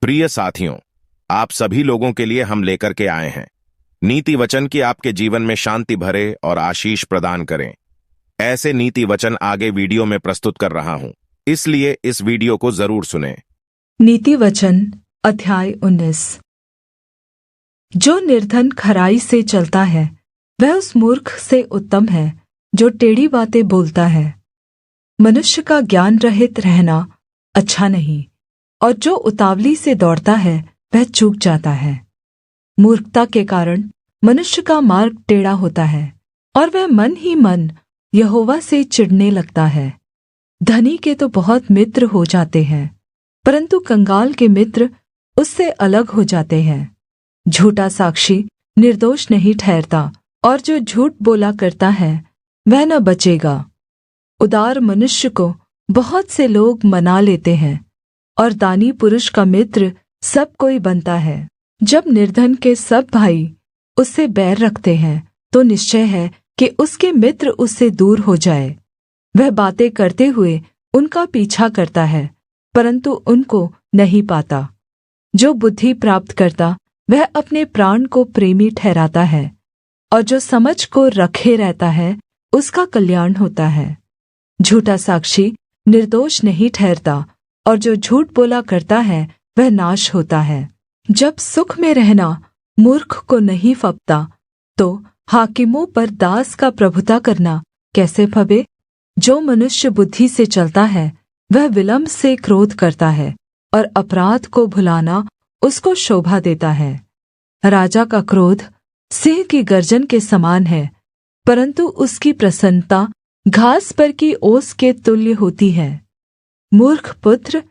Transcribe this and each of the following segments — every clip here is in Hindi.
प्रिय साथियों, आप सभी लोगों के लिए हम लेकर के आए हैं नीति वचन की आपके जीवन में शांति भरे और आशीष प्रदान करें। ऐसे नीति वचन आगे वीडियो में प्रस्तुत कर रहा हूं, इसलिए इस वीडियो को जरूर सुनें। नीति वचन अध्याय 19। जो निर्धन खराई से चलता है वह उस मूर्ख से उत्तम है जो टेढ़ी बातें बोलता है। मनुष्य का ज्ञान रहित रहना अच्छा नहीं, और जो उतावली से दौड़ता है वह चूक जाता है। मूर्खता के कारण मनुष्य का मार्ग टेढ़ा होता है, और वह मन ही मन यहोवा से चिढ़ने लगता है। धनी के तो बहुत मित्र हो जाते हैं, परंतु कंगाल के मित्र उससे अलग हो जाते हैं। झूठा साक्षी निर्दोष नहीं ठहरता, और जो झूठ बोला करता है वह न बचेगा। उदार मनुष्य को बहुत से लोग मना लेते हैं, और दानी पुरुष का मित्र सब कोई बनता है। जब निर्धन के सब भाई उससे बैर रखते हैं तो निश्चय है कि उसके मित्र उससे दूर हो जाए। वह बातें करते हुए उनका पीछा करता है, परंतु उनको नहीं पाता। जो बुद्धि प्राप्त करता वह अपने प्राण को प्रेमी ठहराता है, और जो समझ को रखे रहता है उसका कल्याण होता है। झूठा साक्षी निर्दोष नहीं ठहरता, और जो झूठ बोला करता है वह नाश होता है। जब सुख में रहना मूर्ख को नहीं फबता, तो हाकिमों पर दास का प्रभुता करना कैसे फबे। जो मनुष्य बुद्धि से चलता है वह विलम्ब से क्रोध करता है, और अपराध को भुलाना उसको शोभा देता है। राजा का क्रोध सिंह की गर्जन के समान है, परंतु उसकी प्रसन्नता घास पर की ओस के तुल्य होती है। मूर्ख पुत्र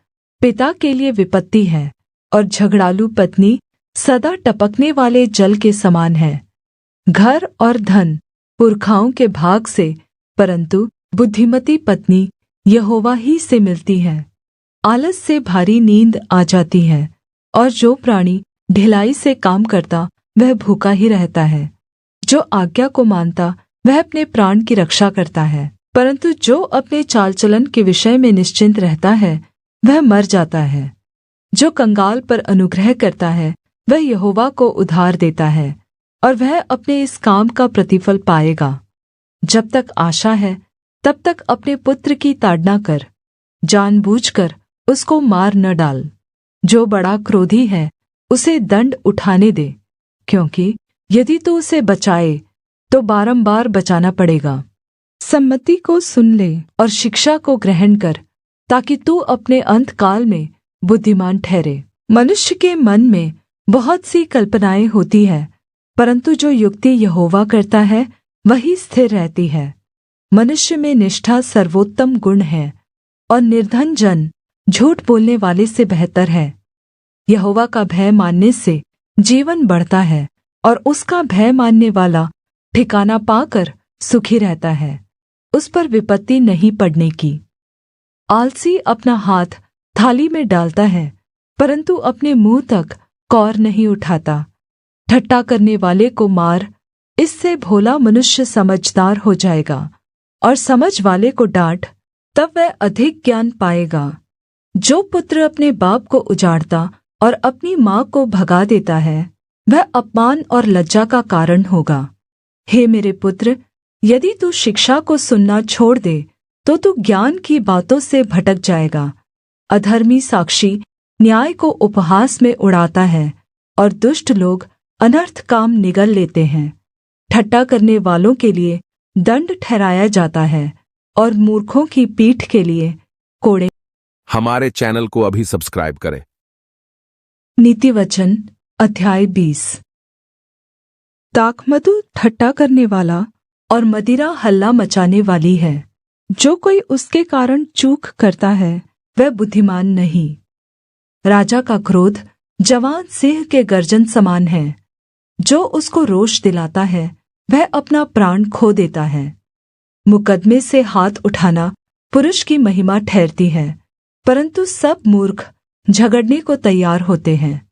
पिता के लिए विपत्ति है, और झगड़ालू पत्नी सदा टपकने वाले जल के समान है। घर और धन पुरखाओं के भाग से, परंतु बुद्धिमती पत्नी यहोवा ही से मिलती है। आलस से भारी नींद आ जाती है, और जो प्राणी ढिलाई से काम करता वह भूखा ही रहता है। जो आज्ञा को मानता वह अपने प्राण की रक्षा करता है, परंतु जो अपने चाल चलन के विषय में निश्चिंत रहता है वह मर जाता है। जो कंगाल पर अनुग्रह करता है वह यहोवा को उधार देता है, और वह अपने इस काम का प्रतिफल पाएगा। जब तक आशा है तब तक अपने पुत्र की ताड़ना कर, जानबूझकर उसको मार न डाल। जो बड़ा क्रोधी है उसे दंड उठाने दे, क्योंकि यदि तू उसे बचाए तो बारंबार बचाना पड़ेगा। सम्मति को सुन ले और शिक्षा को ग्रहण कर, ताकि तू अपने अंत काल में बुद्धिमान ठहरे। मनुष्य के मन में बहुत सी कल्पनाएं होती है, परंतु जो युक्ति यहोवा करता है वही स्थिर रहती है। मनुष्य में निष्ठा सर्वोत्तम गुण है, और निर्धन जन झूठ बोलने वाले से बेहतर है। यहोवा का भय मानने से जीवन बढ़ता है, और उसका भय मानने वाला ठिकाना पाकर सुखी रहता है। उस पर विपत्ति नहीं पड़ने की। आलसी अपना हाथ थाली में डालता है, परंतु अपने मुंह तक कौर नहीं उठाता। ठट्ठा करने वाले को मार, इससे भोला मनुष्य समझदार हो जाएगा, और समझ वाले को डांट, तब वह अधिक ज्ञान पाएगा। जो पुत्र अपने बाप को उजाड़ता और अपनी माँ को भगा देता है वह अपमान और लज्जा का कारण होगा। हे मेरे पुत्र, यदि तू शिक्षा को सुनना छोड़ दे तो तू ज्ञान की बातों से भटक जाएगा। अधर्मी साक्षी न्याय को उपहास में उड़ाता है, और दुष्ट लोग अनर्थ काम निगल लेते हैं। ठट्ठा करने वालों के लिए दंड ठहराया जाता है, और मूर्खों की पीठ के लिए कोड़े। हमारे चैनल को अभी सब्सक्राइब करें। नीति वचन अध्याय 20। ताकमधु ठट्ठा करने वाला और मदिरा हल्ला मचाने वाली है। जो कोई उसके कारण चूक करता है वह बुद्धिमान नहीं। राजा का क्रोध जवान सिंह के गर्जन समान है। जो उसको रोष दिलाता है वह अपना प्राण खो देता है। मुकदमे से हाथ उठाना पुरुष की महिमा ठहरती है, परंतु सब मूर्ख झगड़ने को तैयार होते हैं।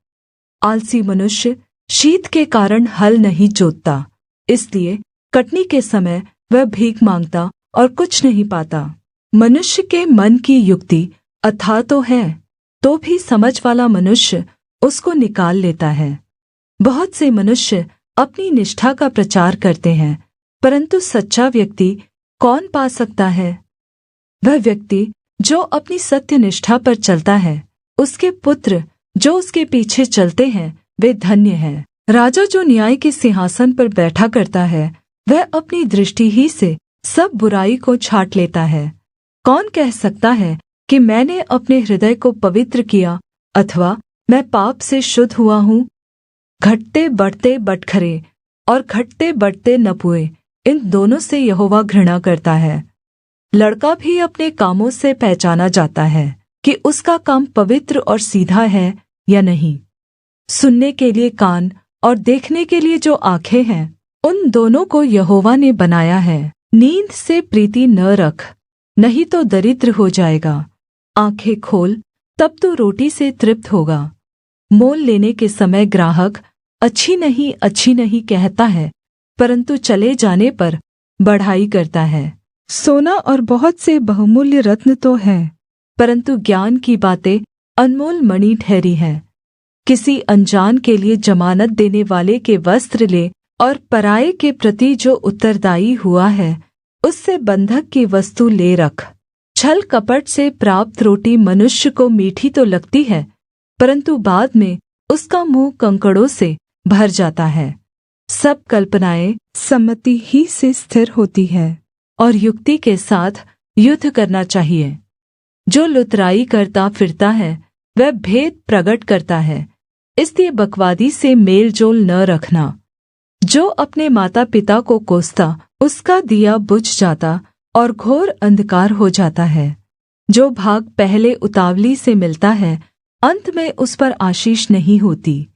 आलसी मनुष्य शीत के कारण हल नहीं जोतता, इसलिए कटनी के समय वह भीख मांगता और कुछ नहीं पाता। मनुष्य के मन की युक्ति अथाह तो है, तो भी समझ वाला मनुष्य उसको निकाल लेता है। बहुत से मनुष्य अपनी निष्ठा का प्रचार करते हैं, परंतु सच्चा व्यक्ति कौन पा सकता है? वह व्यक्ति जो अपनी सत्य निष्ठा पर चलता है, उसके पुत्र जो उसके पीछे चलते हैं, वे धन्य हैं। राजा जो न्याय के सिंहासन पर बैठा करता है, वह अपनी दृष्टि ही से सब बुराई को छाँट लेता है। कौन कह सकता है कि मैंने अपने हृदय को पवित्र किया अथवा मैं पाप से शुद्ध हुआ हूँ? घटते बढ़ते बटखरे और घटते बढ़ते नपुए, इन दोनों से यहोवा घृणा करता है। लड़का भी अपने कामों से पहचाना जाता है कि उसका काम पवित्र और सीधा है या नहीं। सुनने के लिए कान और देखने के लिए जो आंखें हैं, उन दोनों को यहोवा ने बनाया है। नींद से प्रीति न रख, नहीं तो दरिद्र हो जाएगा। आंखें खोल, तब तो रोटी से तृप्त होगा। मोल लेने के समय ग्राहक अच्छी नहीं कहता है, परंतु चले जाने पर बढ़ाई करता है। सोना और बहुत से बहुमूल्य रत्न तो हैं, परंतु ज्ञान की बातें अनमोल मणि ठहरी हैं। किसी अनजान के लिए जमानत देने वाले के वस्त्र ले, और पराये के प्रति जो उत्तरदायी हुआ है, उससे बंधक की वस्तु ले रख। छल कपट से प्राप्त रोटी मनुष्य को मीठी तो लगती है, परंतु बाद में उसका मुंह कंकड़ों से भर जाता है। सब कल्पनाएं सम्मति ही से स्थिर होती है, और युक्ति के साथ युद्ध करना चाहिए। जो लुतराई करता फिरता है, वह भेद प्रगट करता है, इसलिए बकवादी से मेल जोल न रखना। जो अपने माता पिता को कोसता, उसका दिया बुझ जाता और घोर अंधकार हो जाता है। जो भाग पहले उतावली से मिलता है, अंत में उस पर आशीष नहीं होती।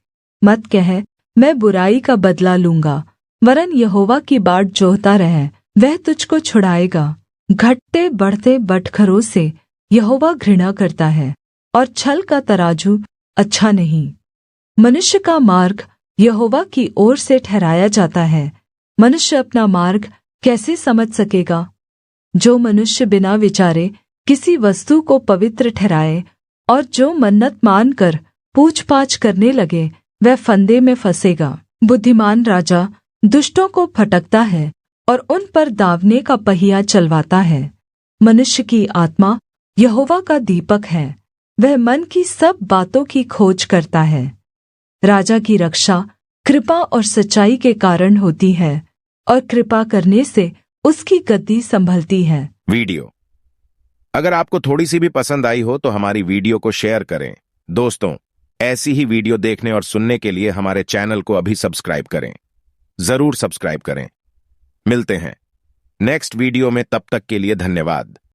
मत कह, मैं बुराई का बदला लूँगा, वरन यहोवा की बाट जोहता रह, वह तुझको छुड़ाएगा। घटते बढ़ते बटखरों से यहोवा घृणा करता है, और छल का तराजू अच्छा नहीं। मनुष्य का मार्ग यहोवा की ओर से ठहराया जाता है, मनुष्य अपना मार्ग कैसे समझ सकेगा? जो मनुष्य बिना विचारे किसी वस्तु को पवित्र ठहराए, और जो मन्नत मानकर पूछपाछ करने लगे, वह फंदे में फंसेगा। बुद्धिमान राजा दुष्टों को फटकता है और उन पर दावने का पहिया चलवाता है। मनुष्य की आत्मा यहोवा का दीपक है, वह मन की सब बातों की खोज करता है। राजा की रक्षा कृपा और सच्चाई के कारण होती है, और कृपा करने से उसकी गद्दी संभलती है। वीडियो अगर आपको थोड़ी सी भी पसंद आई हो तो हमारी वीडियो को शेयर करें। दोस्तों, ऐसी ही वीडियो देखने और सुनने के लिए हमारे चैनल को अभी सब्सक्राइब करें। जरूर सब्सक्राइब करें। मिलते हैं नेक्स्ट वीडियो में, तब तक के लिए धन्यवाद।